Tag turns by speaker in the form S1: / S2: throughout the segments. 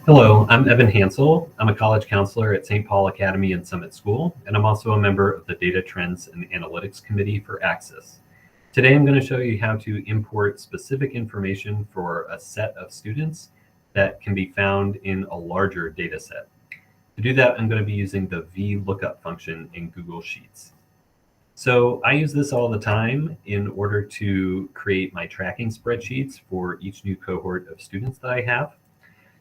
S1: Hello, I'm Evan Hansell. I'm a college counselor at St. Paul Academy and Summit School, and I'm also a member of the Data Trends and Analytics Committee for Access. Today, I'm going to show you how to import specific information for a set of students that can be found in a larger data set. To do that, I'm going to be using the VLookup function in Google Sheets. So I use this all the time in order to create my tracking spreadsheets for each new cohort of students that I have.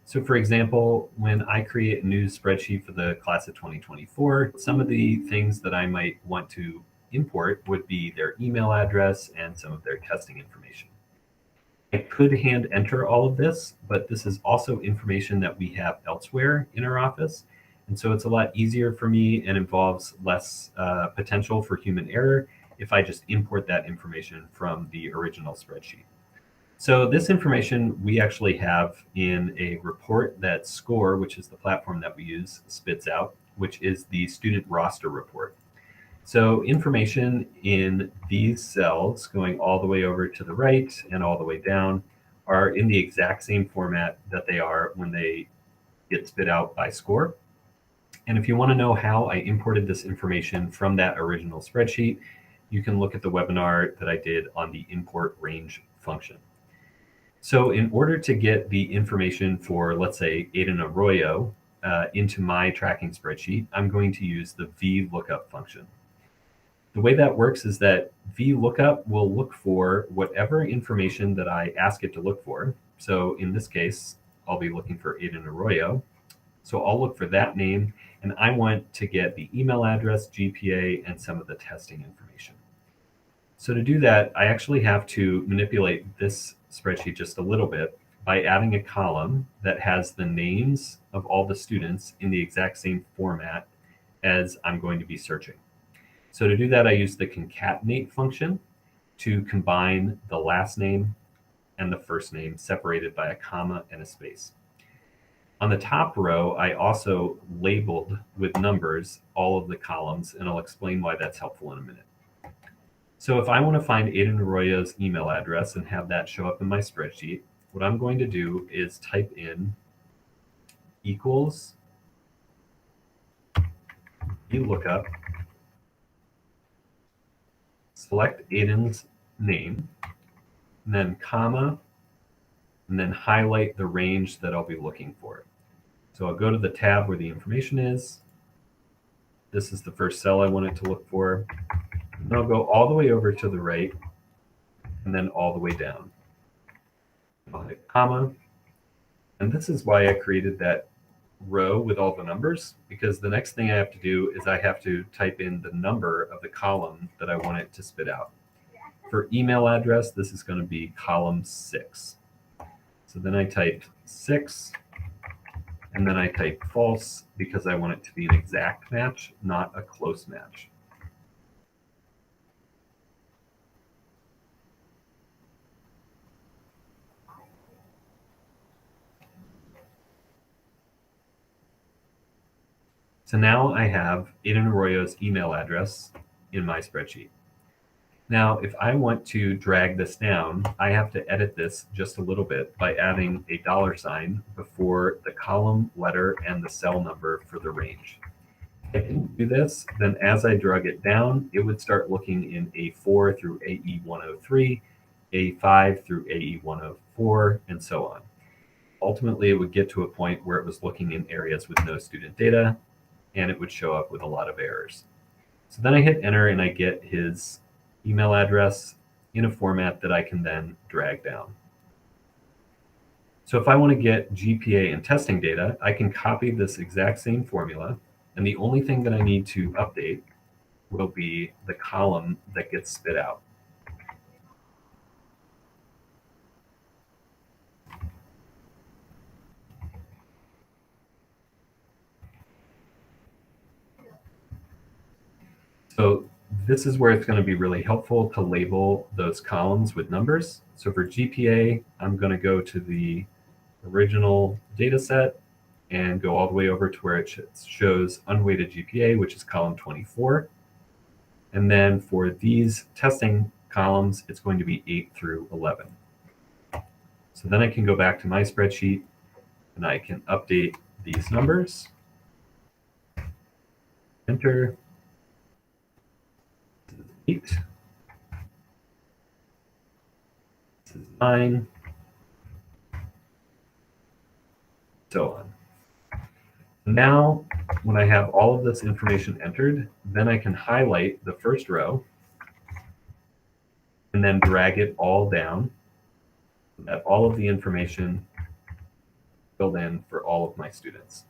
S1: So for example, when I create a new spreadsheet for the class of 2024, some of the things that I might want to import would be their email address and some of their testing information. I could hand enter all of this, but this is also information that we have elsewhere in our office. And so it's a lot easier for me and involves less potential for human error if I just import that information from the original spreadsheet. So this information we actually have in a report that SCORE, which is the platform that we use, spits out, which is the student roster report. So information in these cells going all the way over to the right and all the way down are in the exact same format that they are when they get spit out by SCORE. And if you want to know how I imported this information from that original spreadsheet, you can look at the webinar that I did on the import range function. So in order to get the information for, let's say, Aiden Arroyo into my tracking spreadsheet, I'm going to use the VLookup function. The way that works is that VLookup will look for whatever information that I ask it to look for. So in this case, I'll be looking for Aiden Arroyo. So I'll look for that name, and I want to get the email address, GPA, and some of the testing information. So to do that, I actually have to manipulate this spreadsheet just a little bit by adding a column that has the names of all the students in the exact same format as I'm going to be searching. So to do that, I use the concatenate function to combine the last name and the first name separated by a comma and a space. On the top row, I also labeled with numbers all of the columns, and I'll explain why that's helpful in a minute. So if I want to find Aiden Arroyo's email address and have that show up in my spreadsheet, what I'm going to do is type in equals VLookup, select Aiden's name, and then comma, and then highlight the range that I'll be looking for. So I'll go to the tab where the information is. This is the first cell I want it to look for. And I'll go all the way over to the right and then all the way down. I'll hit comma. And this is why I created that row with all the numbers, because the next thing I have to do is I have to type in the number of the column that I want it to spit out. For email address, this is going to be column 6. So then I type 6, and then I type false because I want it to be an exact match, not a close match. So now I have Aiden Arroyo's email address in my spreadsheet. Now, if I want to drag this down, I have to edit this just a little bit by adding a $sign before the column, letter, and the cell number for the range. If I didn't do this, then as I drag it down, it would start looking in A4 through AE103, A5 through AE104, and so on. Ultimately, it would get to a point where it was looking in areas with no student data, and it would show up with a lot of errors. So then I hit enter and I get his email address in a format that I can then drag down. So if I want to get GPA and testing data, I can copy this exact same formula, and the only thing that I need to update will be the column that gets spit out. So this is where it's going to be really helpful to label those columns with numbers. So for GPA, I'm going to go to the original data set and go all the way over to where it shows unweighted GPA, which is column 24. And then for these testing columns, it's going to be 8 through 11. So then I can go back to my spreadsheet, and I can update these numbers. Enter. 8. This is 9. So on. Now, when I have all of this information entered, then I can highlight the first row and then drag it all down so that all of the information filled in for all of my students.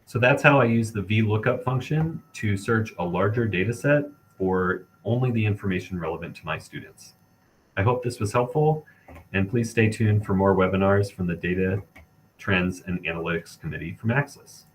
S1: So that's how I use the VLookup function to search a larger data set for only the information relevant to my students. I hope this was helpful, and please stay tuned for more webinars from the Data Trends and Analytics Committee from Axis.